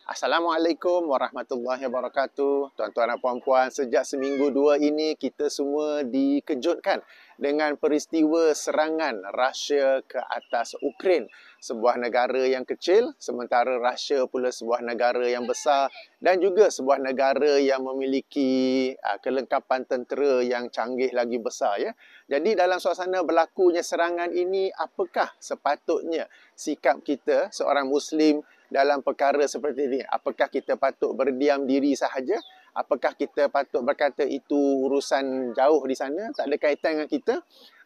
Assalamualaikum warahmatullahi wabarakatuh. Tuan-tuan dan puan-puan, sejak seminggu dua ini kita semua dikejutkan dengan peristiwa serangan Rusia ke atas Ukraine. Sebuah negara yang kecil, sementara Rusia pula sebuah negara yang besar dan juga sebuah negara yang memiliki kelengkapan tentera yang canggih lagi besar. Ya. Jadi dalam suasana berlakunya serangan ini, apakah sepatutnya sikap kita seorang Muslim dalam perkara seperti ini? Apakah kita patut berdiam diri sahaja? Apakah kita patut berkata itu urusan jauh di sana, tak ada kaitan dengan kita?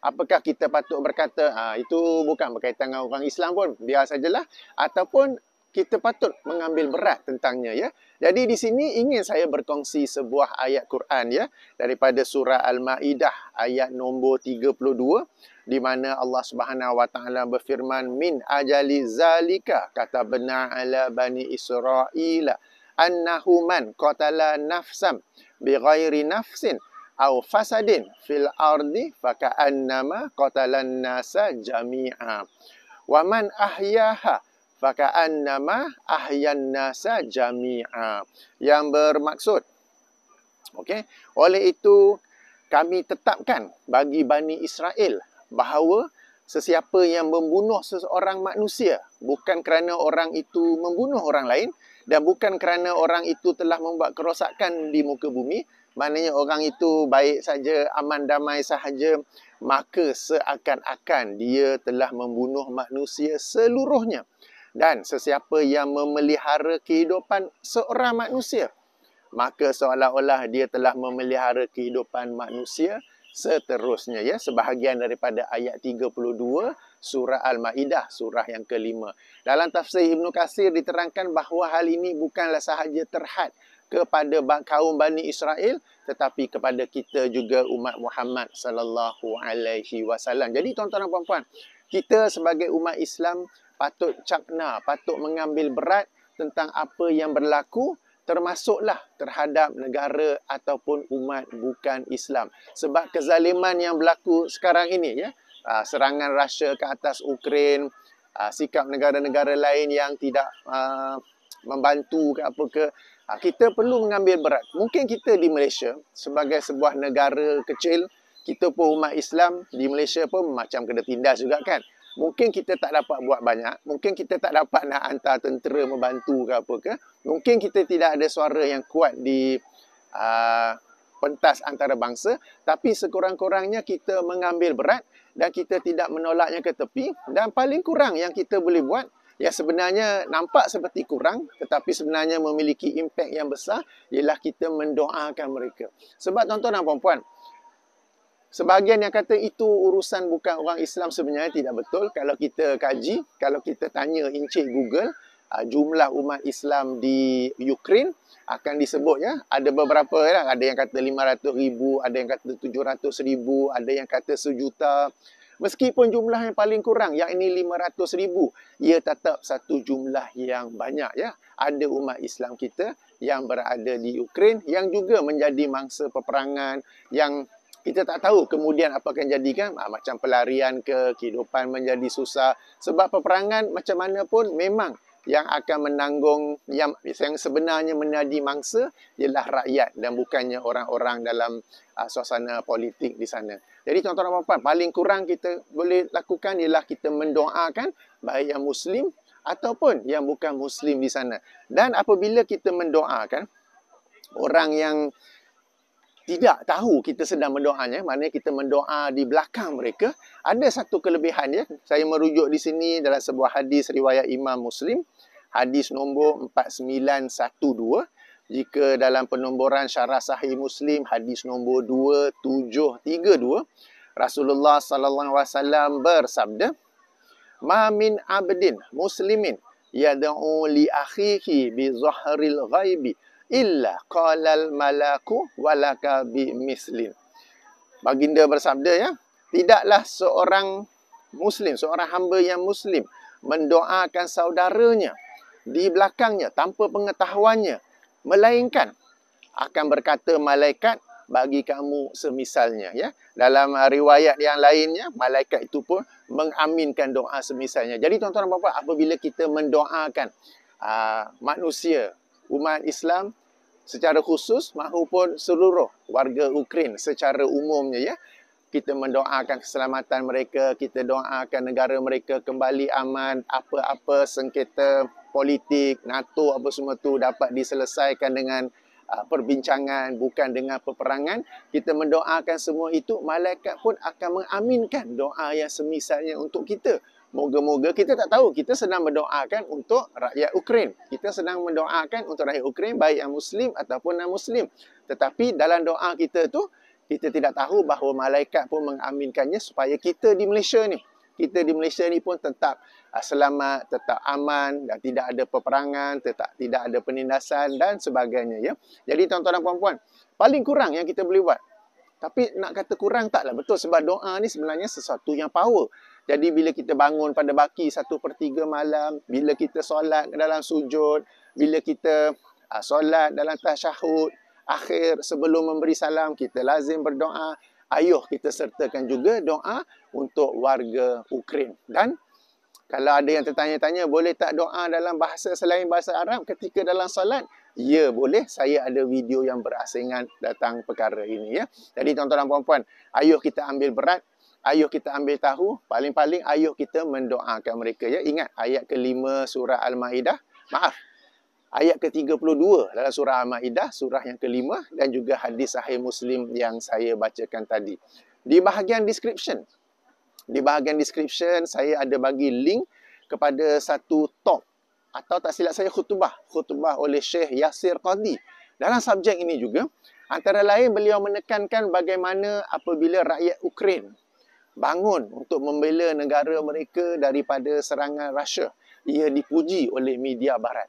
Apakah kita patut berkata itu bukan berkaitan dengan orang Islam pun, biar sajalah? Ataupun kita patut mengambil berat tentangnya, ya. Jadi di sini ingin saya berkongsi sebuah ayat Quran, ya, daripada surah Al-Maidah ayat nombor 32, di mana Allah Subhanahu wa taala berfirman, min ajali zalika katabna ala bani Israila annahu man qatala nafsan bighairi nafsin aw fasadin fil ardi faka'annama qatalan nasa jami'a wa man ahyaha faka'annama ahyan nasa jami'a, yang bermaksud, okey, oleh itu kami tetapkan bagi Bani Israel bahawa sesiapa yang membunuh seseorang manusia bukan kerana orang itu membunuh orang lain dan bukan kerana orang itu telah membuat kerosakan di muka bumi, maknanya orang itu baik saja, aman damai sahaja, maka seakan-akan dia telah membunuh manusia seluruhnya. Dan sesiapa yang memelihara kehidupan seorang manusia, maka seolah-olah dia telah memelihara kehidupan manusia seterusnya, ya, sebahagian daripada ayat 32 surah Al-Maidah, surah yang kelima. Dalam tafsir Ibn Katsir diterangkan bahawa hal ini bukanlah sahaja terhad kepada kaum Bani Israel, tetapi kepada kita juga umat Muhammad sallallahu alaihi wasallam. Jadi tuan-tuan dan puan-puan, kita sebagai umat Islam patut cakna, patut mengambil berat tentang apa yang berlaku, termasuklah terhadap negara ataupun umat bukan Islam. Sebab kezaliman yang berlaku sekarang ini, ya, serangan Rusia ke atas Ukraine, sikap negara-negara lain yang tidak membantu ke apa ke, kita perlu mengambil berat. Mungkin kita di Malaysia sebagai sebuah negara kecil, kita pun umat Islam di Malaysia pun macam kena tindas juga, kan. Mungkin kita tak dapat buat banyak, mungkin kita tak dapat nak hantar tentera membantu ke apa ke, mungkin kita tidak ada suara yang kuat di pentas antarabangsa, tapi sekurang-kurangnya kita mengambil berat dan kita tidak menolaknya ke tepi, dan paling kurang yang kita boleh buat, yang sebenarnya nampak seperti kurang tetapi sebenarnya memiliki impak yang besar, ialah kita mendoakan mereka. Sebab tuan-tuan dan puan-puan, sebahagian yang kata itu urusan bukan orang Islam, sebenarnya tidak betul. Kalau kita kaji, kalau kita tanya Encik Google, jumlah umat Islam di Ukraine akan disebut, ya. Ada beberapa, ya, ada yang kata 500,000, ada yang kata 700,000, ada yang kata 1,000,000. Meskipun jumlah yang paling kurang, yakni 500,000, ia tetap satu jumlah yang banyak, ya. Ada umat Islam kita yang berada di Ukraine yang juga menjadi mangsa peperangan, yang kita tak tahu kemudian apa akan jadikan, macam pelarian ke, kehidupan menjadi susah. Sebab peperangan macam mana pun memang yang akan menanggung, yang sebenarnya menjadi mangsa ialah rakyat dan bukannya orang-orang dalam suasana politik di sana. Jadi tuan-tuan dan puan-puan, paling kurang kita boleh lakukan ialah kita mendoakan baik yang Muslim ataupun yang bukan Muslim di sana. Dan apabila kita mendoakan orang yang tidak tahu kita sedang mendoanya, maknanya kita mendoa di belakang mereka, ada satu kelebihan, ya. Saya merujuk di sini dalam sebuah hadis riwayat Imam Muslim, hadis nombor 4912. Jika dalam penomboran syarah Sahih Muslim, hadis nombor 2732, Rasulullah sallallahu alaihi wasallam bersabda, "Ma min abdin muslimin yad'u li akhihi bi zahril ghaibi illa qalal malaku walaka bi mislin." Baginda bersabda, ya, tidaklah seorang Muslim, seorang hamba yang Muslim mendoakan saudaranya di belakangnya tanpa pengetahuannya, melainkan akan berkata malaikat, bagi kamu semisalnya, ya. Dalam riwayat yang lainnya, malaikat itu pun mengaminkan doa semisalnya. Jadi tuan-tuan dan puan-puan, apabila kita mendoakan manusia, umat Islam secara khusus maupun seluruh warga Ukraine secara umumnya ya. Kita mendoakan keselamatan mereka, kita doakan negara mereka kembali aman, apa-apa sengketa politik, NATO apa semua tu dapat diselesaikan dengan perbincangan, bukan dengan peperangan. Kita mendoakan semua itu, malaikat pun akan mengaminkan doa yang semisalnya untuk kita. Moga-moga, kita tak tahu, kita sedang mendoakan untuk rakyat Ukraine. Kita sedang mendoakan untuk rakyat Ukraine, baik yang Muslim ataupun non-Muslim. Tetapi dalam doa kita tu, kita tidak tahu bahawa malaikat pun mengaminkannya supaya kita di Malaysia ni, pun tetap selamat, tetap aman dan tidak ada peperangan, tidak ada penindasan dan sebagainya ya. Jadi tuan-tuan dan puan-puan, paling kurang yang kita boleh buat. Tapi nak kata kurang taklah betul, sebab doa ni sebenarnya sesuatu yang power. Jadi bila kita bangun pada baki 1/3 malam, bila kita solat dalam sujud, bila kita solat dalam tasyahud akhir sebelum memberi salam, kita lazim berdoa. Ayuh kita sertakan juga doa untuk warga Ukraine. Dan kalau ada yang tertanya-tanya, boleh tak doa dalam bahasa selain bahasa Arab ketika dalam solat? Ya, boleh. Saya ada video yang berasingan tentang perkara ini ya. Jadi tuan-tuan dan puan-puan, ayuh kita ambil berat, ayuh kita ambil tahu, paling-paling ayuh kita mendoakan mereka ya. Ingat ayat ke-5 surah Al-Maidah, ayat ke-32 dalam surah Al-Maidah, surah yang ke-5 dan juga hadis Sahih Muslim yang saya bacakan tadi. Di bahagian description, saya ada bagi link kepada satu talk atau tak silap saya khutbah oleh Syekh Yasir Qadhi. Dalam subjek ini juga, antara lain beliau menekankan bagaimana apabila rakyat Ukraine bangun untuk membela negara mereka daripada serangan Rusia, ia dipuji oleh media barat.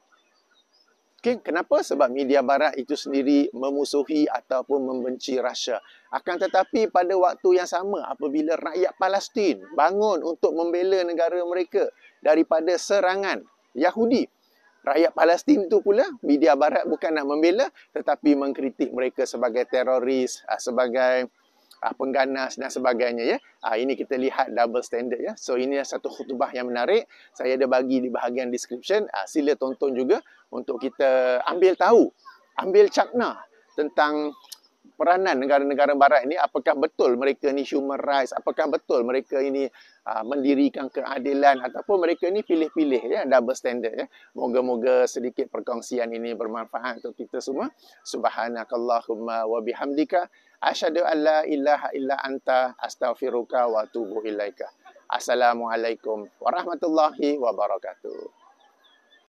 Okay, kenapa? Sebab media barat itu sendiri memusuhi ataupun membenci Rusia. Akan tetapi pada waktu yang sama, apabila rakyat Palestin bangun untuk membela negara mereka daripada serangan Yahudi, rakyat Palestin itu pula, media barat bukan nak membela, tetapi mengkritik mereka sebagai teroris, sebagai pengganas dan sebagainya ya. Ini kita lihat double standard ya. So ini satu khutbah yang menarik. Saya ada bagi di bahagian description. Sila tonton juga untuk kita ambil tahu, ambil cakna tentang peranan negara-negara barat ini. Apakah betul mereka ni human rights? Apakah betul mereka ini mendirikan keadilan? Ataupun mereka ni pilih-pilih ya, double standard ya. Moga-moga sedikit perkongsian ini bermanfaat untuk kita semua. Subhanakallahumma wa bihamdika asyhadu an la ilaha illa anta astaghfiruka wa atubu ilaika. Assalamualaikum warahmatullahi wabarakatuh.